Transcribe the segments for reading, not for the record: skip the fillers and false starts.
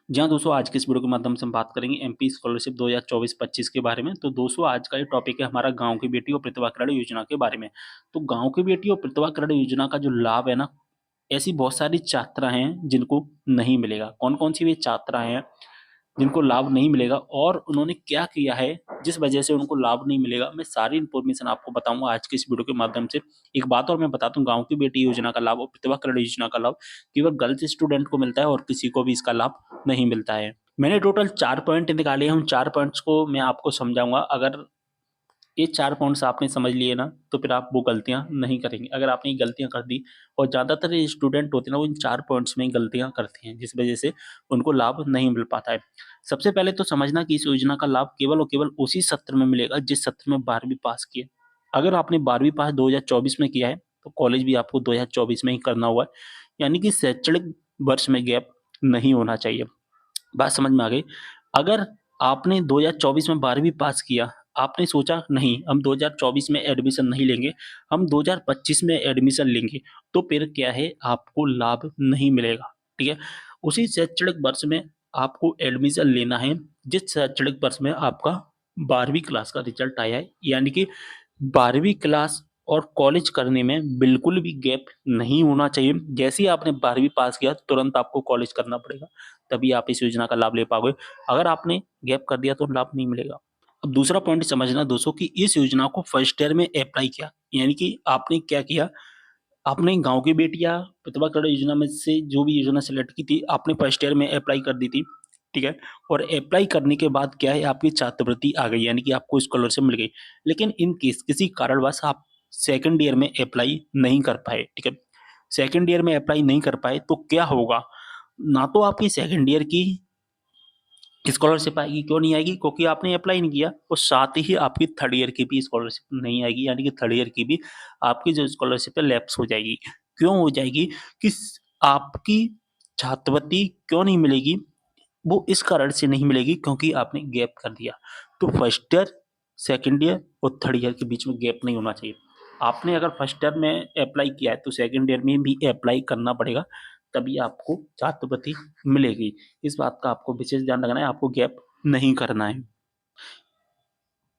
जी हाँ, दोस्तों आज के इस वीडियो के माध्यम से हम बात करेंगे एमपी स्कॉलरशिप 2024-25 के बारे में। तो दोस्तों आज का ये टॉपिक है हमारा गाँव की बेटी और प्रतिभा कार्ड योजना के बारे में। तो गाँव की बेटी और प्रतिभा कार्ड योजना का जो लाभ है ना, ऐसी बहुत सारी छात्राएँ हैं जिनको नहीं मिलेगा। कौन-कौन सी वे छात्राएँ हैं जिनको लाभ नहीं मिलेगा और उन्होंने क्या किया है जिस वजह से उनको लाभ नहीं मिलेगा, मैं सारी इन्फॉर्मेशन आपको बताऊँगा आज के इस वीडियो के माध्यम से। एक बात और मैं बता दूँ, गाँव की बेटी योजना का लाभ और प्रतिभा कार्ड योजना का लाभ केवल गर्ल्स स्टूडेंट को मिलता है और किसी को भी इसका लाभ नहीं मिलता है। मैंने टोटल 4 पॉइंट निकाले हैं, उन 4 पॉइंट्स को मैं आपको समझाऊँगा। अगर ये 4 पॉइंट्स आपने समझ लिए ना, तो फिर आप वो गलतियाँ नहीं करेंगे। अगर आपने ये गलतियाँ कर दी और ज़्यादातर ये स्टूडेंट होते हैं ना, वो इन 4 पॉइंट्स में ही गलतियाँ करते हैं, जिस वजह से उनको लाभ नहीं मिल पाता है। सबसे पहले तो समझना कि इस योजना का लाभ केवल और केवल उसी सत्र में मिलेगा, जिस सत्र में 12वीं पास की है। अगर आपने 12वीं पास 2024 में किया है, तो कॉलेज भी आपको 2024 में ही करना होगा, यानी कि शैक्षणिक वर्ष में गैप नहीं होना चाहिए। बात समझ में आ गई? अगर आपने 2024 में 12वीं पास किया, आपने सोचा नहीं हम 2024 में एडमिशन नहीं लेंगे, हम 2025 में एडमिशन लेंगे, तो फिर क्या है आपको लाभ नहीं मिलेगा, ठीक है? उसी शैक्षणिक वर्ष में आपको एडमिशन लेना है, जिस शैक्षणिक वर्ष में आपका 12वीं क्लास का रिज़ल्ट आया है, यानी कि 12वीं क्लास और कॉलेज करने में बिल्कुल भी गैप नहीं होना चाहिए। जैसे ही आपने 12वीं पास किया, तुरंत आपको कॉलेज करना पड़ेगा। तभी आप इस योजना का लाभ ले पाओगे। अगर आपने गैप कर दिया तो लाभ नहीं मिलेगा। अब दूसरा पॉइंट समझना दोस्तों कि इस योजना को फर्स्ट ईयर में अप्लाई किया, यानी कि आपने क्या किया, आपने गाँव की बेटियाँ प्रतिभा कार्ड योजना में से जो भी योजना सेलेक्ट की थी, आपने फर्स्ट ईयर में अप्लाई कर दी थी, ठीक है? और अप्लाई करने के बाद क्या है आपकी छात्रवृत्ति आ गई, यानी कि आपको स्कॉलरशिप मिल गई। लेकिन इन केस किसी कारणवश आप सेकंड ईयर में अप्लाई नहीं कर पाए, ठीक है? सेकंड ईयर में अप्लाई नहीं कर पाए तो क्या होगा? ना तो आपकी सेकंड ईयर की स्कॉलरशिप आएगी, क्यों नहीं आएगी? क्योंकि आपने अप्लाई नहीं किया और साथ ही आपकी थर्ड ईयर की भी स्कॉलरशिप नहीं आएगी, यानी कि थर्ड ईयर की भी आपकी जो स्कॉलरशिप है लैप्स हो जाएगी। क्यों हो जाएगी? कि स आपकी छात्रवृत्ति क्यों नहीं मिलेगी? वो इस कारण से नहीं मिलेगी क्योंकि आपने गैप कर दिया। तो फर्स्ट ईयर, सेकंड ईयर और थर्ड ईयर के बीच में गैप नहीं होना चाहिए। आपने अगर फर्स्ट ईयर में अप्लाई किया है तो सेकंड ईयर में भी अप्लाई करना पड़ेगा, तभी आपको छात्रवृत्ति मिलेगी। इस बात का आपको विशेष ध्यान रखना है, आपको गैप नहीं करना है।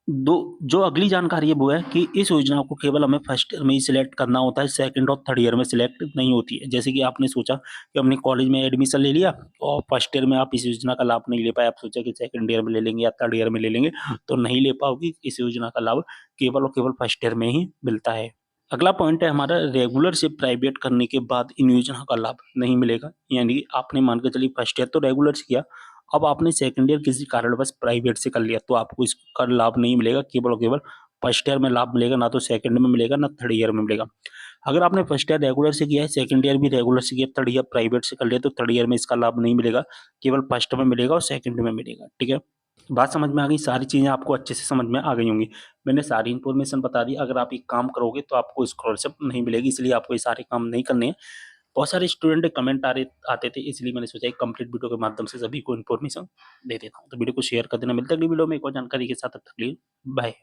दो जो अगली जानकारी है वो है कि इस योजना को केवल हमें फर्स्ट ईयर में ही सिलेक्ट करना होता है, सेकंड और थर्ड ईयर में सिलेक्ट नहीं होती है। जैसे कि आपने सोचा कि हमने कॉलेज में एडमिशन ले लिया और फर्स्ट ईयर में आप इस योजना का लाभ नहीं ले पाए, आप सोचा कि सेकंड ईयर में ले लेंगे या थर्ड ईयर में ले लेंगे, तो नहीं ले पाओगे। इस योजना का लाभ केवल और केवल फर्स्ट ईयर में ही मिलता है। अगला पॉइंट है हमारा, रेगुलर से प्राइवेट करने के बाद इन योजना का लाभ नहीं मिलेगा। यानी आपने मान के चलिए फर्स्ट ईयर तो रेगुलर से किया, अब आपने सेकंड ईयर किसी कारणवश प्राइवेट से कर लिया, तो आपको इसका लाभ नहीं मिलेगा, केवल और केवल फर्स्ट ईयर में लाभ मिलेगा, ना तो सेकंड में मिलेगा, ना थर्ड ईयर में मिलेगा। अगर आपने फर्स्ट ईयर रेगुलर से किया है, सेकंड ईयर भी रेगुलर से किया, थर्ड ईयर प्राइवेट से कर लिया, तो थर्ड ईयर में इसका लाभ नहीं मिलेगा, केवल फर्स्ट में मिलेगा और सेकंड में मिलेगा, ठीक है? बात समझ में आ गई? सारी चीज़ें आपको अच्छे से समझ में आ गई होंगी। मैंने सारी इन्फॉर्मेशन बता दी। अगर आप ये काम करोगे तो आपको स्कॉलरशिप नहीं मिलेगी, इसलिए आपको ये सारे काम नहीं करने हैं। बहुत सारे स्टूडेंट कमेंट आते थे, इसलिए मैंने सोचा एक कंप्लीट वीडियो के माध्यम से सभी को इन्फॉर्मेशन दे देता हूँ। तो वीडियो को शेयर कर देना। मिलते हैं अगली वीडियो में एक और जानकारी के साथ, तब तक के लिए बाय।